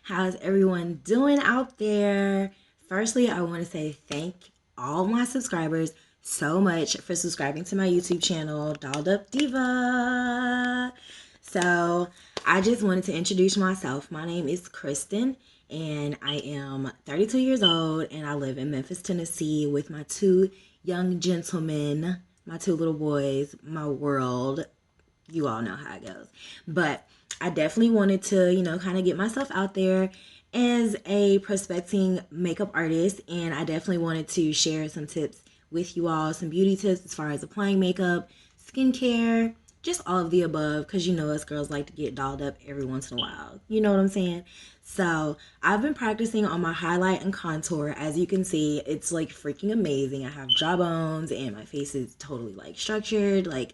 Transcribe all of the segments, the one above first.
How's everyone doing out there? Firstly, I want to say thank all my subscribers so much for subscribing to my YouTube channel, Dolled Up Diva. So, I just wanted to introduce myself. My name is Kristen, and I am 32 years old, and I live in Memphis, Tennessee with my two young gentlemen, my two little boys, my world. You all know how it goes. But I definitely wanted to, kind of get myself out there as a prospecting makeup artist. And I definitely wanted to share some tips with you all, some beauty tips as far as applying makeup, skincare, just all of the above. Because us girls like to get dolled up every once in a while. You know what I'm saying? So I've been practicing on my highlight and contour. As you can see, it's like freaking amazing. I have jawbones and my face is totally like structured. Like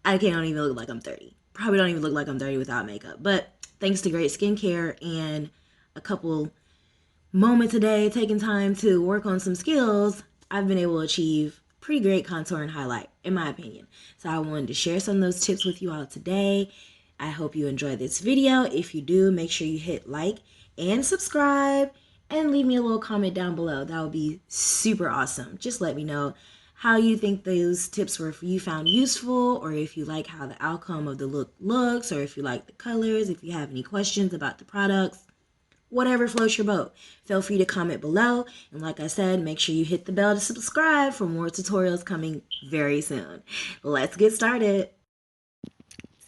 I can't even look like I'm 30. Probably don't even look like I'm 30 without makeup. But thanks to great skincare and a couple moments a day taking time to work on some skills, I've been able to achieve pretty great contour and highlight, in my opinion. So I wanted to share some of those tips with you all today. I hope you enjoy this video. If you do, make sure you hit like and subscribe and leave me a little comment down below. That would be super awesome. Just let me know how you think those tips were for you found useful, or if you like how the outcome of the look looks, or if you like the colors, if you have any questions about the products, whatever floats your boat. Feel free to comment below. And like I said, make sure you hit the bell to subscribe for more tutorials coming very soon. Let's get started.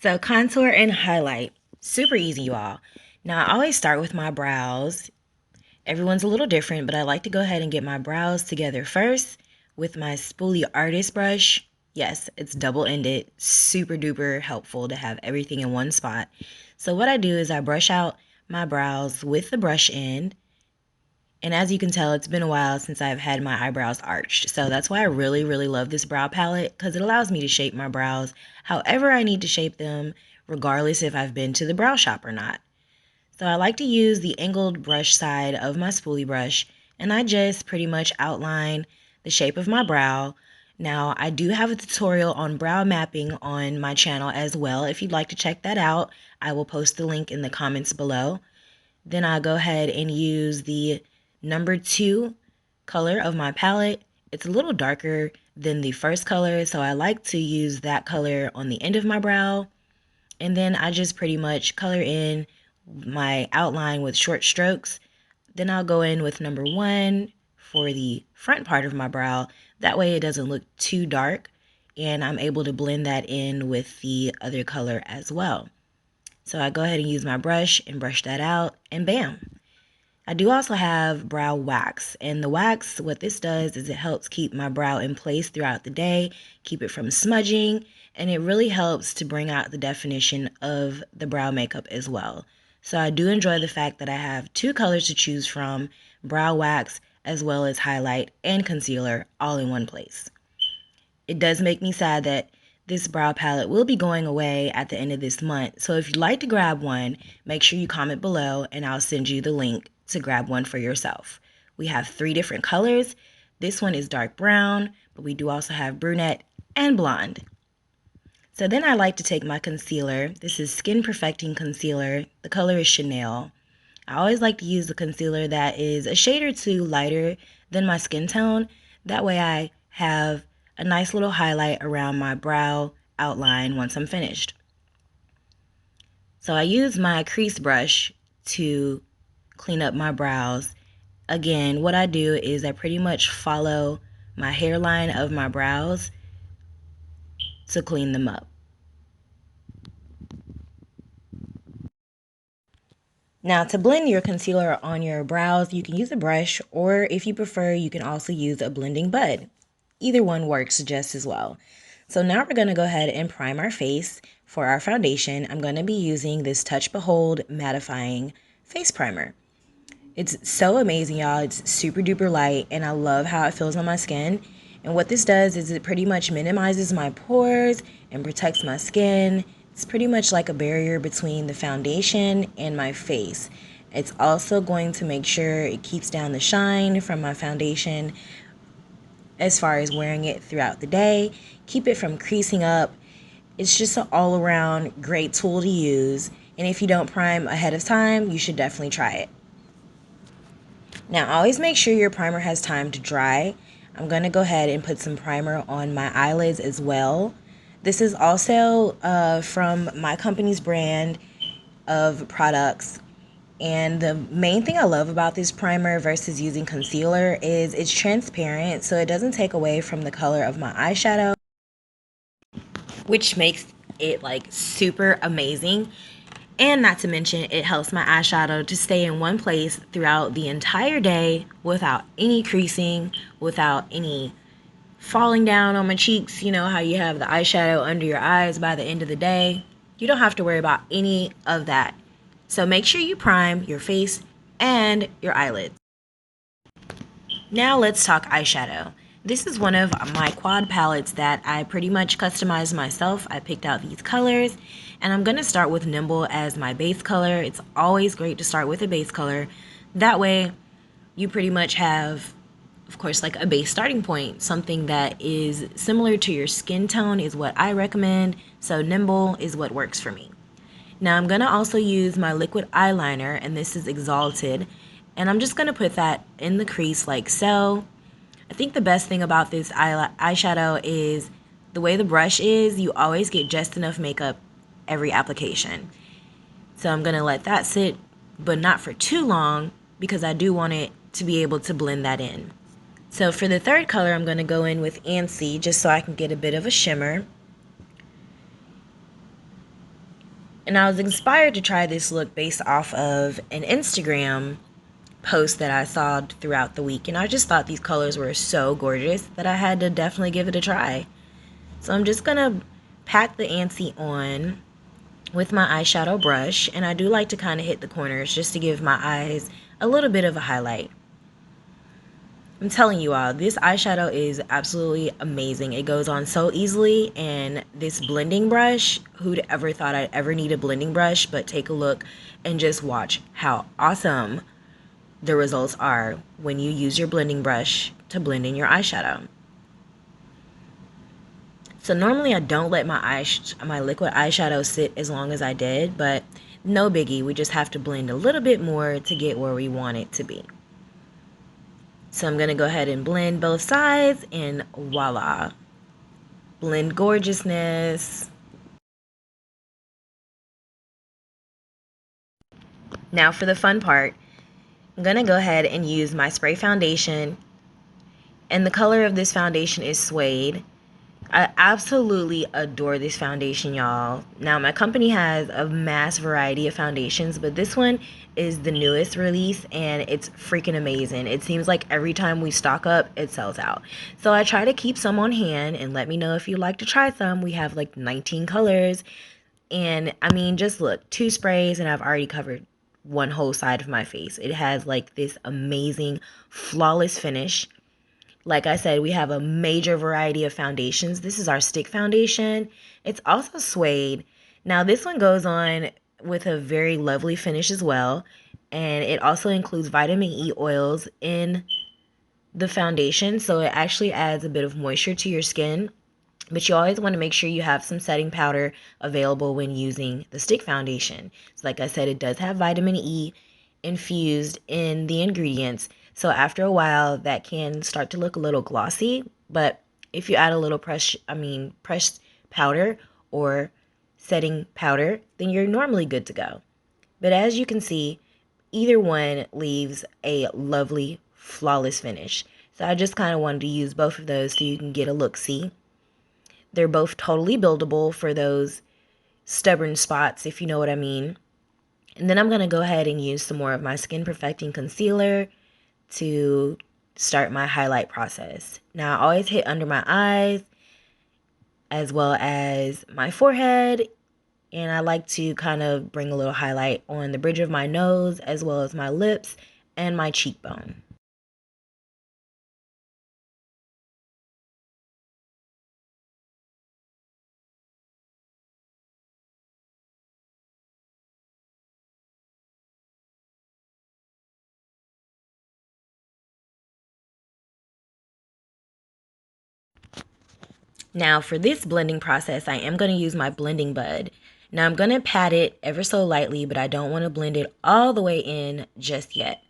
So contour and highlight, super easy, you all. Now I always start with my brows. Everyone's a little different, but I like to go ahead and get my brows together first with my Spoolie Artist brush. Yes, it's double-ended, super duper helpful to have everything in one spot. So what I do is I brush out my brows with the brush end. And as you can tell, it's been a while since I've had my eyebrows arched. So that's why I really, really love this brow palette, because it allows me to shape my brows however I need to shape them, regardless if I've been to the brow shop or not. So I like to use the angled brush side of my spoolie brush, and I just pretty much outline the shape of my brow. Now, I do have a tutorial on brow mapping on my channel as well. If you'd like to check that out, I will post the link in the comments below. Then I go ahead and use the number 2 color of my palette. It's a little darker than the first color, so I like to use that color on the end of my brow. And then I just pretty much color in my outline with short strokes. Then I'll go in with number 1 for the front part of my brow. That way it doesn't look too dark, and I'm able to blend that in with the other color as well. So I go ahead and use my brush and brush that out, and bam. I do also have brow wax, and the wax, what this does is it helps keep my brow in place throughout the day, keep it from smudging, and it really helps to bring out the definition of the brow makeup as well. So I do enjoy the fact that I have 2 colors to choose from, brow wax as well as highlight and concealer all in one place. It does make me sad that this brow palette will be going away at the end of this month. So if you'd like to grab one, make sure you comment below and I'll send you the link to grab one for yourself. We have 3 different colors. This one is dark brown, but we do also have brunette and blonde. So then I like to take my concealer. This is Skin Perfecting Concealer. The color is Chanel. I always like to use the concealer that is a shade or two lighter than my skin tone. That way I have a nice little highlight around my brow outline once I'm finished. So I use my crease brush to clean up my brows. Again, what I do is I pretty much follow my hairline of my brows to clean them up. Now, to blend your concealer on your brows, you can use a brush, or if you prefer, you can also use a blending bud. Either one works just as well. So now we're going to go ahead and prime our face. For our foundation, I'm going to be using this Touch Behold mattifying face primer. It's so amazing, y'all. It's super duper light, and I love how it feels on my skin. And what this does is it pretty much minimizes my pores and protects my skin. It's pretty much like a barrier between the foundation and my face. It's also going to make sure it keeps down the shine from my foundation as far as wearing it throughout the day, keep it from creasing up. It's just an all-around great tool to use, And if you don't prime ahead of time, you should definitely try it. Now, always make sure your primer has time to dry. I'm going to go ahead and put some primer on my eyelids as well. This is also from my company's brand of products. And the main thing I love about this primer versus using concealer is it's transparent, so it doesn't take away from the color of my eyeshadow, which makes it like super amazing. And not to mention, it helps my eyeshadow to stay in one place throughout the entire day without any creasing, without any falling down on my cheeks. You know how you have the eyeshadow under your eyes by the end of the day? You don't have to worry about any of that. So make sure you prime your face and your eyelids. Now let's talk eyeshadow. This is one of my quad palettes that I pretty much customized myself. I picked out these colors, and I'm going to start with Nimble as my base color. It's always great to start with a base color. That way, you pretty much have, of course, like a base starting point. Something that is similar to your skin tone is what I recommend, so Nimble is what works for me. Now I'm going to also use my liquid eyeliner, and this is Exalted, and I'm just going to put that in the crease like so. I think the best thing about this eyeshadow is the way the brush is, you always get just enough makeup every application. So I'm going to let that sit, but not for too long, because I do want it to be able to blend that in. So for the third color, I'm going to go in with Ansi, just so I can get a bit of a shimmer. And I was inspired to try this look based off of an Instagram post that I saw throughout the week, and I just thought these colors were so gorgeous that I had to definitely give it a try. So I'm just gonna pat the Ansi on with my eyeshadow brush, and I do like to kind of hit the corners just to give my eyes a little bit of a highlight. I'm telling you all, this eyeshadow is absolutely amazing. It goes on so easily, and this blending brush, who'd ever thought I'd ever need a blending brush, but take a look and just watch how awesome the results are when you use your blending brush to blend in your eyeshadow. So normally I don't let my liquid eyeshadow sit as long as I did, but no biggie. We just have to blend a little bit more to get where we want it to be. So I'm going to go ahead and blend both sides, and voila. Blend gorgeousness. Now for the fun part, I'm going to go ahead and use my spray foundation, and the color of this foundation is Suede. I absolutely adore this foundation, y'all. Now, my company has a mass variety of foundations, but this one is the newest release, and it's freaking amazing. It seems like every time we stock up, it sells out. So I try to keep some on hand, and let me know if you'd like to try some. We have like 19 colors, and I mean, just look, 2 sprays, and I've already covered one whole side of my face. It has like this amazing, flawless finish. Like I said, we have a major variety of foundations. This is our stick foundation. It's also Suede. Now, this one goes on with a very lovely finish as well. And it also includes vitamin E oils in the foundation. So it actually adds a bit of moisture to your skin. But you always want to make sure you have some setting powder available when using the stick foundation. So like I said, it does have vitamin E infused in the ingredients. So after a while, that can start to look a little glossy. But if you add a little pressed powder or setting powder, then you're normally good to go. But as you can see, either one leaves a lovely, flawless finish. So I just kind of wanted to use both of those so you can get a look-see. They're both totally buildable for those stubborn spots, if you know what I mean. And then I'm going to go ahead and use some more of my Skin Perfecting Concealer to start my highlight process. Now, I always hit under my eyes as well as my forehead. And I like to kind of bring a little highlight on the bridge of my nose as well as my lips and my cheekbone. Now for this blending process, I am going to use my blending bud. Now I'm going to pat it ever so lightly, but I don't want to blend it all the way in just yet.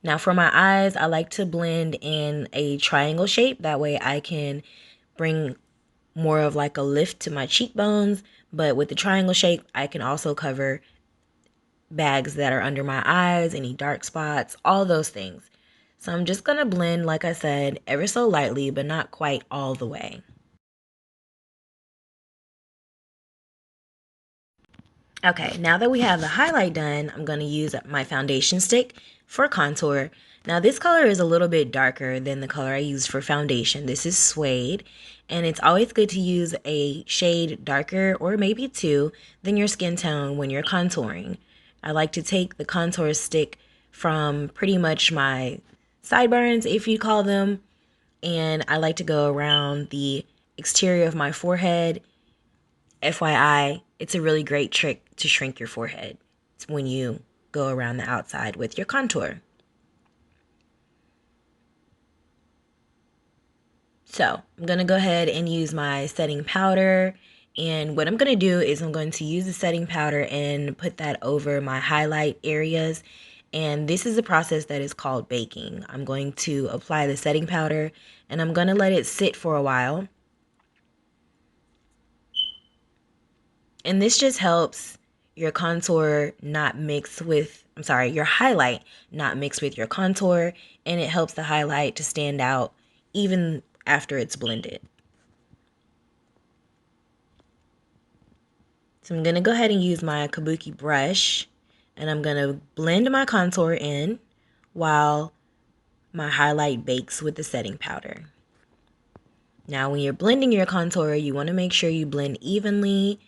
Now for my eyes, I like to blend in a triangle shape. That way I can bring more of like a lift to my cheekbones. But with the triangle shape, I can also cover bags that are under my eyes, any dark spots, all those things. So I'm just going to blend, like I said, ever so lightly, but not quite all the way. Okay, now that we have the highlight done, I'm going to use my foundation stick for contour. Now this color is a little bit darker than the color I used for foundation. This is Suede, and it's always good to use a shade darker or maybe two than your skin tone when you're contouring. I like to take the contour stick from pretty much my sideburns, if you call them, and I like to go around the exterior of my forehead. FYI, it's a really great trick to shrink your forehead. It's when you go around the outside with your contour. So I'm going to go ahead and use my setting powder. And what I'm going to do is I'm going to use the setting powder and put that over my highlight areas. And this is a process that is called baking. I'm going to apply the setting powder and I'm going to let it sit for a while. And this just helps your contour not mix with, your highlight not mix with your contour, and it helps the highlight to stand out even after it's blended. So I'm going to go ahead and use my Kabuki brush, and I'm going to blend my contour in while my highlight bakes with the setting powder. Now when you're blending your contour, you want to make sure you blend evenly,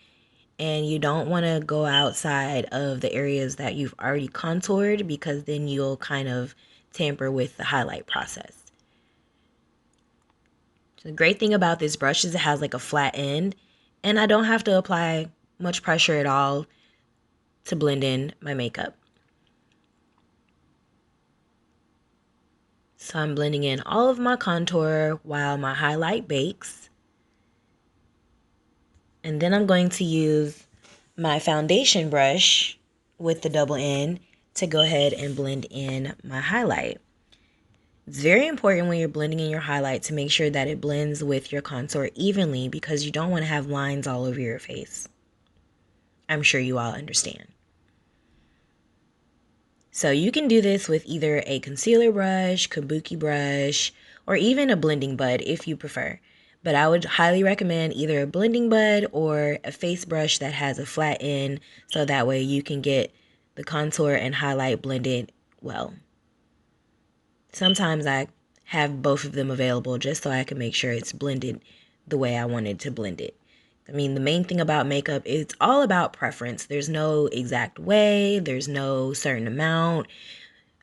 and you don't want to go outside of the areas that you've already contoured, because then you'll kind of tamper with the highlight process. So the great thing about this brush is it has like a flat end, and I don't have to apply much pressure at all to blend in my makeup. So I'm blending in all of my contour while my highlight bakes. And then I'm going to use my foundation brush with the double end to go ahead and blend in my highlight. It's very important when you're blending in your highlight to make sure that it blends with your contour evenly, because you don't want to have lines all over your face. I'm sure you all understand. So you can do this with either a concealer brush, kabuki brush, or even a blending bud if you prefer. But I would highly recommend either a blending bud or a face brush that has a flat end, so that way you can get the contour and highlight blended well. Sometimes I have both of them available just so I can make sure it's blended the way I wanted to blend it. I mean, the main thing about makeup, it's all about preference. There's no exact way, there's no certain amount.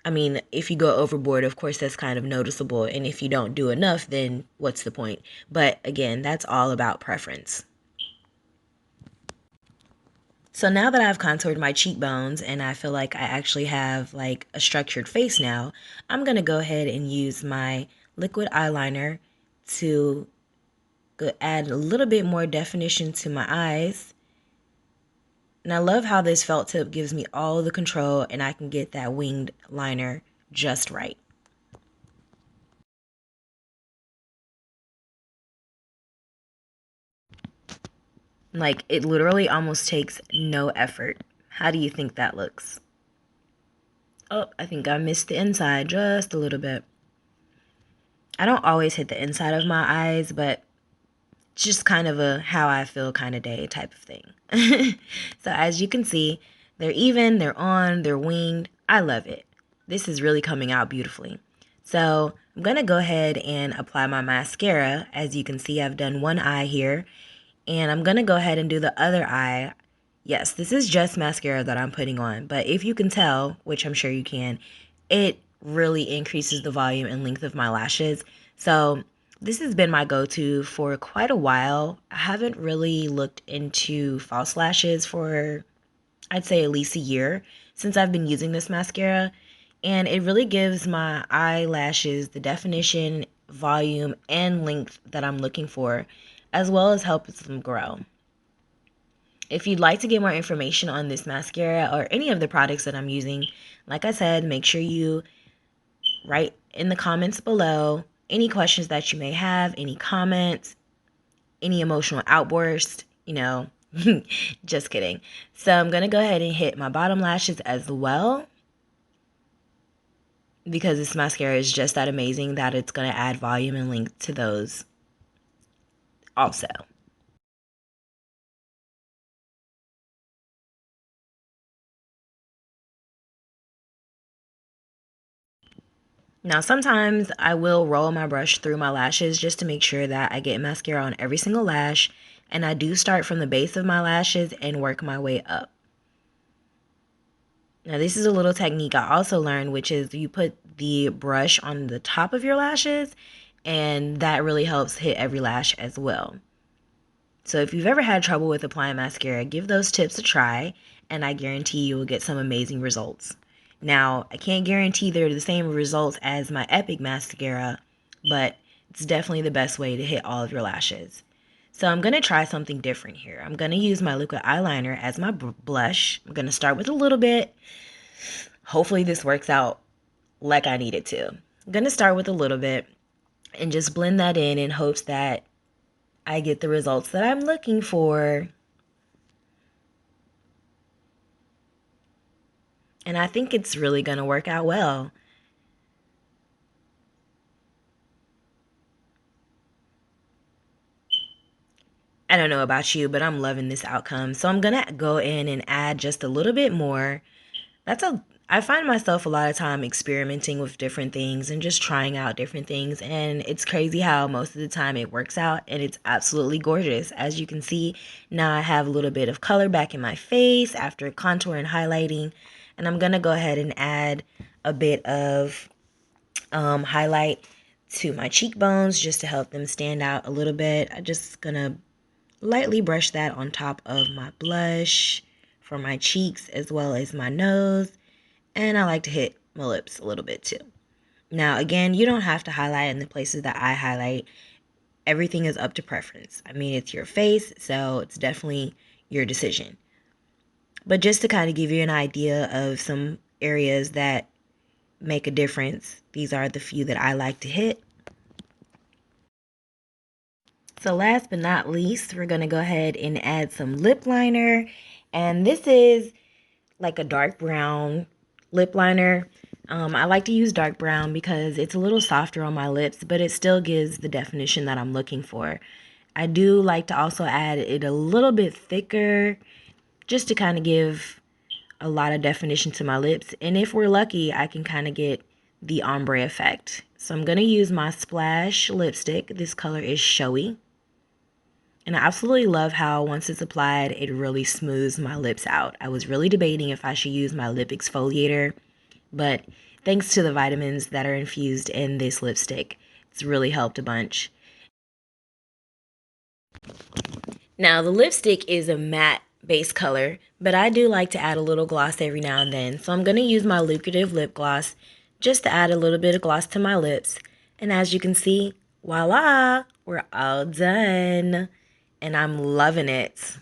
I mean, if you go overboard, of course, that's kind of noticeable. And if you don't do enough, then what's the point? But again, that's all about preference. So now that I've contoured my cheekbones and I feel like I actually have like a structured face now, I'm going to go ahead and use my liquid eyeliner to add a little bit more definition to my eyes. And I love how this felt tip gives me all the control, and I can get that winged liner just right. Like, it literally almost takes no effort. How do you think that looks? Oh, I think I missed the inside just a little bit. I don't always hit the inside of my eyes, but just kind of a how I feel kind of day type of thing. So as you can see, they're even, they're on, they're winged. I love it. This is really coming out beautifully. So I'm going to go ahead and apply my mascara. As you can see, I've done one eye here, and I'm going to go ahead and do the other eye. Yes, this is just mascara that I'm putting on, but if you can tell, which I'm sure you can, it really increases the volume and length of my lashes. So this has been my go-to for quite a while. I haven't really looked into false lashes for, I'd say, at least a year since I've been using this mascara. And it really gives my eyelashes the definition, volume, and length that I'm looking for, as well as helps them grow. If you'd like to get more information on this mascara or any of the products that I'm using, like I said, make sure you write in the comments below any questions that you may have, any comments, any emotional outburst, just kidding. So I'm going to go ahead and hit my bottom lashes as well, because this mascara is just that amazing that it's going to add volume and length to those also. Now, sometimes I will roll my brush through my lashes just to make sure that I get mascara on every single lash. And I do start from the base of my lashes and work my way up. Now, this is a little technique I also learned, which is you put the brush on the top of your lashes, and that really helps hit every lash as well. So if you've ever had trouble with applying mascara, give those tips a try, and I guarantee you will get some amazing results. Now, I can't guarantee they're the same results as my Epic mascara, but it's definitely the best way to hit all of your lashes. So I'm going to try something different here. I'm going to use my Luka eyeliner as my blush. I'm going to start with a little bit. Hopefully this works out like I need it to. I'm going to start with a little bit and just blend that in hopes that I get the results that I'm looking for. And I think it's really going to work out well. I don't know about you, but I'm loving this outcome. So I'm going to go in and add just a little bit more. I find myself a lot of time experimenting with different things and just trying out different things. And it's crazy how most of the time it works out, and it's absolutely gorgeous. As you can see, now I have a little bit of color back in my face after contour and highlighting. And I'm going to go ahead and add a bit of highlight to my cheekbones just to help them stand out a little bit. I'm just going to lightly brush that on top of my blush for my cheeks as well as my nose. And I like to hit my lips a little bit too. Now, again, you don't have to highlight in the places that I highlight. Everything is up to preference. I mean, it's your face, so it's definitely your decision. But just to kind of give you an idea of some areas that make a difference, these are the few that I like to hit. So last but not least, we're going to go ahead and add some lip liner. And this is like a dark brown lip liner. I like to use dark brown because it's a little softer on my lips, but it still gives the definition that I'm looking for. I do like to also add it a little bit thicker just to kind of give a lot of definition to my lips. And if we're lucky, I can kind of get the ombre effect. So I'm going to use my Splash lipstick. This color is Showy. And I absolutely love how once it's applied, it really smooths my lips out. I was really debating if I should use my lip exfoliator, but thanks to the vitamins that are infused in this lipstick, it's really helped a bunch. Now, the lipstick is a matte base color, but I do like to add a little gloss every now and then. So I'm going to use my Lucrative Lip Gloss just to add a little bit of gloss to my lips. And as you can see, voila, we're all done. And I'm loving it.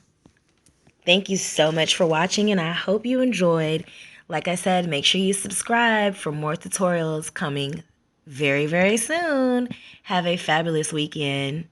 Thank you so much for watching, and I hope you enjoyed. Like I said, make sure you subscribe for more tutorials coming very, very soon. Have a fabulous weekend.